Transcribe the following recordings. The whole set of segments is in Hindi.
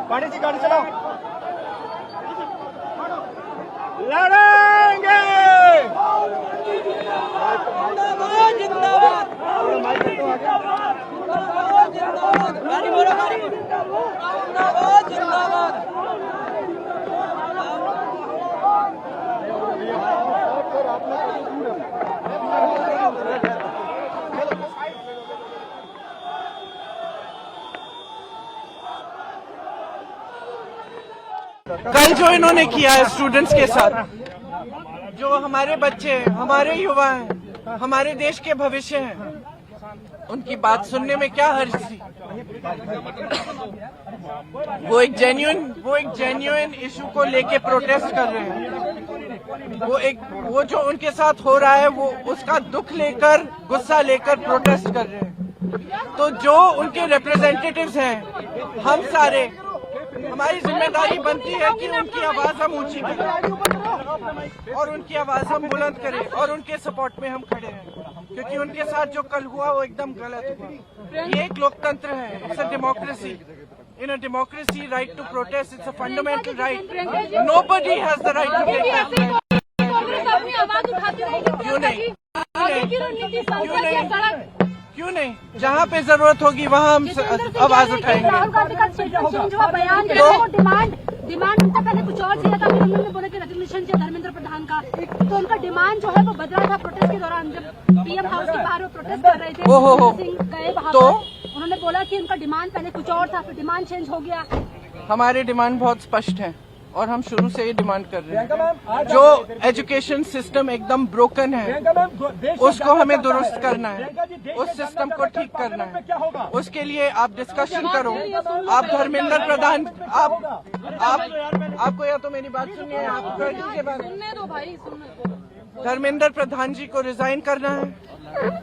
गाड़ी जी गाड़ी चलाओ। लड़ेंगे जिंदाबाद जिंदाबाद गाड़ी बोलो गाड़ी जिंदाबाद जिंदाबाद। कल जो इन्होंने किया है स्टूडेंट्स के साथ, जो हमारे बच्चे हैं, हमारे युवा हैं, हमारे देश के भविष्य हैं, उनकी बात सुनने में क्या हर्ज थी। वो एक जेन्युइन इशू को लेके प्रोटेस्ट कर रहे हैं। वो जो उनके साथ हो रहा है वो उसका दुख लेकर, गुस्सा लेकर प्रोटेस्ट कर रहे हैं। तो जो उनके रिप्रेजेंटेटिव्स हैं, हम सारे, हमारी जिम्मेदारी बनती है कि उनकी आवाज हम ऊंची करें और उनकी आवाज हम बुलंद करें और उनके सपोर्ट में हम खड़े हैं, क्योंकि उनके साथ जो कल हुआ वो एकदम गलत हुआ। ये एक लोकतंत्र है, it's a democracy. In a democracy, right to protest, it's a fundamental right. Nobody has the right to take that right. क्यों नहीं? क्यों नहीं? जहाँ पे जरूरत होगी वहाँ हम आवाज उठाएंगे। डिमांड उनका पहले कुछ और चाहिए था, फिर उन्होंने बोला कि रेजिग्नेशन चाहिए धर्मेंद्र प्रधान का, तो उनका डिमांड जो है वो बदला था प्रोटेस्ट के दौरान। जब पीएम हाउस के बाहर वो प्रोटेस्ट कर रहे थे, गए वहाँ तो उन्होंने बोला कि उनका डिमांड पहले कुछ और था, फिर डिमांड चेंज हो गया। हमारे डिमांड बहुत स्पष्ट है और हम शुरू से ये डिमांड कर रहे हैं। जो एजुकेशन सिस्टम एकदम ब्रोकन है उसको हमें दुरुस्त करना है, उस सिस्टम को ठीक करना है। उसके लिए आप डिस्कशन करो। आप धर्मेंद्र प्रधान, आपको या तो मेरी बात सुनिए, आप कर दीजिए बात। धर्मेंद्र प्रधान जी को रिजाइन करना है,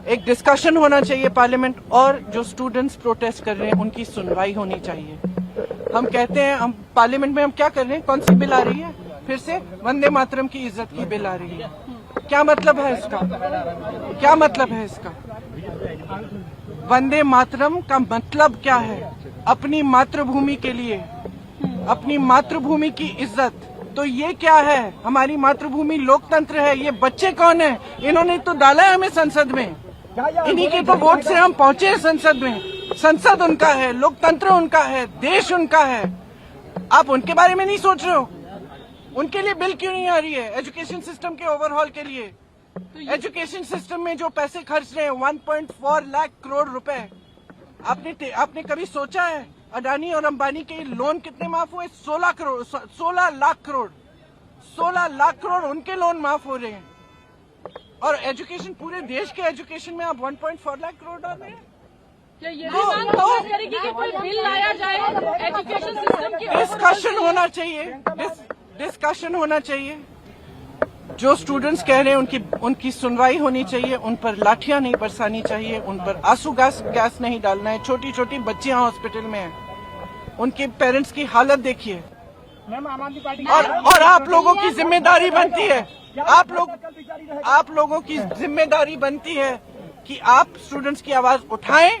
एक डिस्कशन होना चाहिए पार्लियामेंट, और जो स्टूडेंट्स प्रोटेस्ट कर रहे हैं उनकी सुनवाई होनी चाहिए। हम कहते हैं, हम पार्लियामेंट में हम क्या कर रहे हैं? कौन सी बिल आ रही है? फिर से वंदे मातरम की इज्जत की बिल आ रही है। क्या मतलब है इसका? क्या मतलब है इसका? वंदे मातरम का मतलब क्या है? अपनी मातृभूमि के लिए, अपनी मातृभूमि की इज्जत। तो ये क्या है? हमारी मातृभूमि लोकतंत्र है। ये बच्चे कौन है? इन्होंने तो डाला है हमें संसद में, इन्हीं के तो वोट से हम पहुंचे संसद में। संसद उनका है, लोकतंत्र उनका है, देश उनका है। आप उनके बारे में नहीं सोच रहे हो? उनके लिए बिल क्यों नहीं आ रही है? एजुकेशन सिस्टम के ओवरहॉल के लिए। एजुकेशन सिस्टम में जो पैसे खर्च रहे हैं 1.4 लाख करोड़ रुपए, आपने कभी सोचा है अडानी और अंबानी के लोन कितने माफ हुए? 16 लाख करोड़ 16 लाख करोड़ उनके लोन माफ हो रहे हैं। और एजुकेशन, पूरे देश के एजुकेशन में आप 1.4 लाख करोड़ डाल रहे हैं। कोई बिल लाया जाए एजुकेशन सिस्टम की, डिस्कशन होना चाहिए, डिस्कशन होना चाहिए। जो स्टूडेंट्स कह रहे हैं उनकी सुनवाई होनी चाहिए, उन पर लाठियां नहीं बरसानी चाहिए, उन पर आंसू गैस नहीं डालना है। छोटी छोटी बच्चियां हॉस्पिटल में हैं, उनके पेरेंट्स की हालत देखिए। और आप लोगों की जिम्मेदारी बनती है, आप लोगों की जिम्मेदारी बनती है कि आप स्टूडेंट्स की आवाज उठाएं,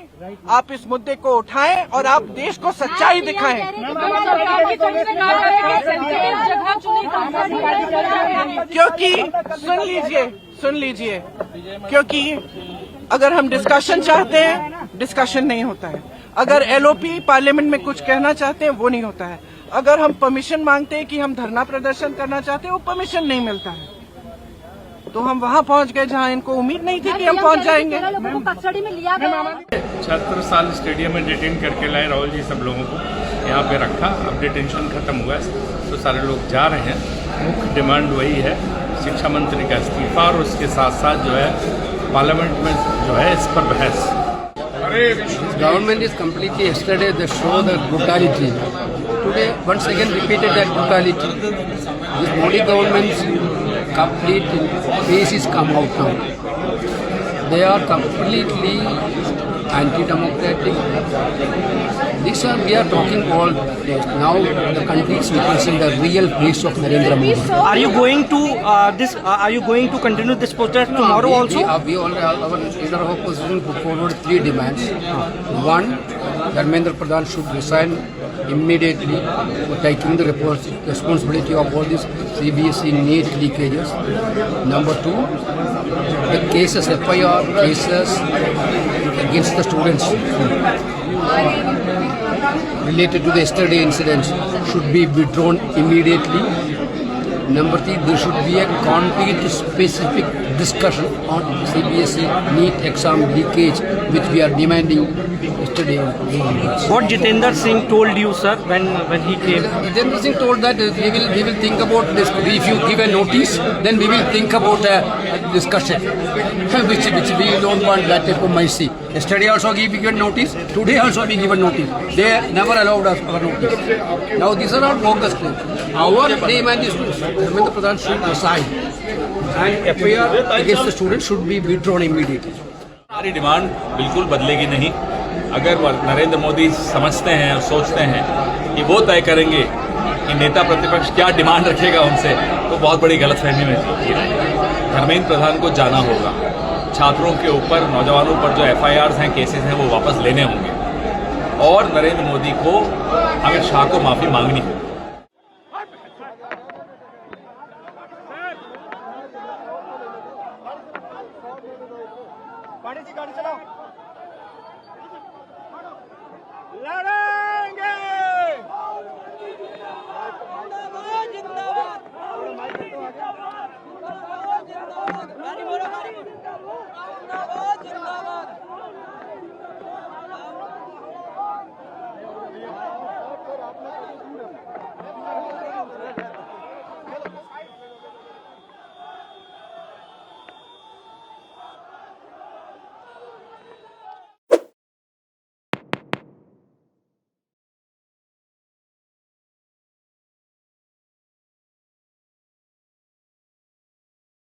आप इस मुद्दे को उठाएं और आप देश को सच्चाई दिखाएं। क्योंकि सुन लीजिए, क्योंकि अगर हम डिस्कशन चाहते हैं, डिस्कशन नहीं होता है। अगर एलओपी पार्लियामेंट में कुछ कहना चाहते हैं, वो नहीं होता है। अगर हम परमिशन मांगते हैं कि हम धरना प्रदर्शन करना चाहते हैं, वो परमिशन नहीं मिलता है। तो हम वहाँ पहुँच गए जहाँ इनको उम्मीद नहीं थी कि हम पहुँच जाएंगे। छहत्तर साल स्टेडियम में डिटेन करके लाए राहुल जी सब लोगों को यहाँ पे रखा। अब डिटेंशन खत्म हुआ है तो सारे लोग जा रहे हैं। मुख्य डिमांड वही है, शिक्षा मंत्री का इस्तीफा, और उसके साथ साथ जो है पार्लियामेंट में जो है इस पर बहस। Government is completely, yesterday they show the brutality. Today once again repeated that brutality. This Modi government's complete face is come out now. They are completely anti-democratic. These are, we are talking all now the country is witnessing the real face of Narendra Modi. Are you going to Are you going to continue this protest tomorrow also? We already, our leader of opposition put forward 3 demands. One, Dharmendra Pradhan should resign immediately for taking the responsibility of all these CBSE NEET leakages. Number 2, the cases, FIR cases against the students related to the yesterday incidents should be withdrawn immediately. Number 3, there should be a concrete specific discussion on CBSE NEET exam leakage, which we are demanding yesterday. What Jitendra Singh told you, sir, when he came? Jitendra Singh told that we will think about this. If you give a notice, then we will think about a discussion, which we don't want that type of mercy. Yesterday also we given notice. Today also we given notice. They never allowed us our notice. Now these are all bogus claims. Our demand is Dharmendra Pradhan should resign, and FIR against the students should be withdrawn immediately. हमारी डिमांड बिल्कुल बदलेगी नहीं। अगर नरेंद्र मोदी समझते हैं और सोचते हैं कि वो तय करेंगे कि नेता प्रतिपक्ष क्या डिमांड रखेगा उनसे, तो बहुत बड़ी गलतफहमी में जी रहे हैं। धर्मेंद्र प्रधान को जाना होगा। छात्रों के ऊपर, नौजवानों पर जो FIRs हैं, केसेस हैं, वो वापस लेने होंगे और नरेंद्र मोदी को, अमित शाह को माफ़ी मांगनी होगी। गाड़ी चलाओ। लड़ो।